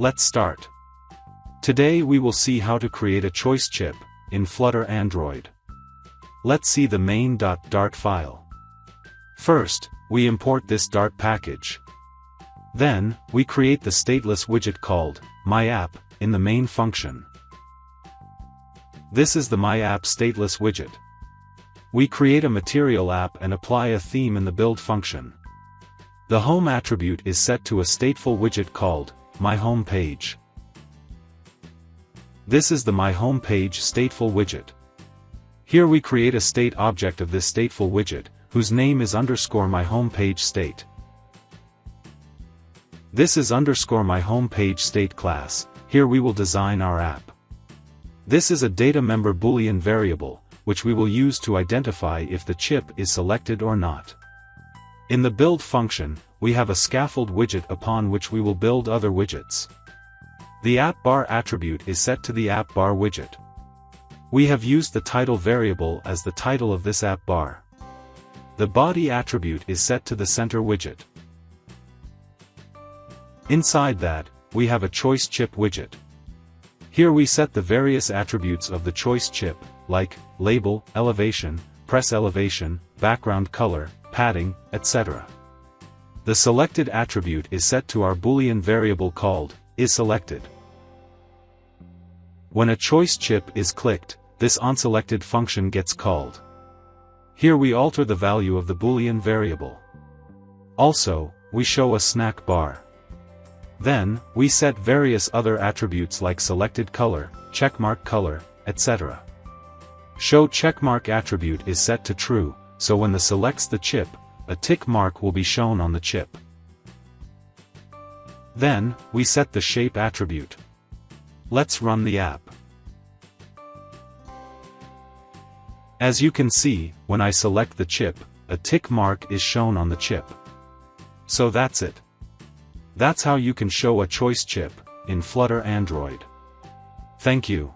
Let's start. Today we will see how to create a choice chip in Flutter Android. Let's see the main.dart file. First, we import this Dart package. Then, we create the stateless widget called myApp in the main function. This is the myApp stateless widget. We create a material app and apply a theme in the build function. The home attribute is set to a stateful widget called myHomePage. This is the myHomePage stateful widget. Here we create a state object of this stateful widget, whose name is _myHomePageState. This is _myHomePageState class. Here we will design our app. This is a data member Boolean variable, which we will use to identify if the chip is selected or not. In the build function, we have a scaffold widget upon which we will build other widgets. The appBar attribute is set to the appBar widget. We have used the title variable as the title of this appBar. The body attribute is set to the center widget. Inside that, we have a choice chip widget. Here we set the various attributes of the choice chip, like label, elevation, press elevation, background color, padding, etc. The selected attribute is set to our Boolean variable called isSelected. When a choice chip is clicked, this onSelected function gets called. Here we alter the value of the Boolean variable. Also, we show a snack bar. Then, we set various other attributes like selected color, checkmark color, etc. Show checkmark attribute is set to true, so when the selects the chip, a tick mark will be shown on the chip. Then, we set the shape attribute. Let's run the app. As you can see, when I select the chip, a tick mark is shown on the chip. So that's it. That's how you can show a choice chip in Flutter Android. Thank you.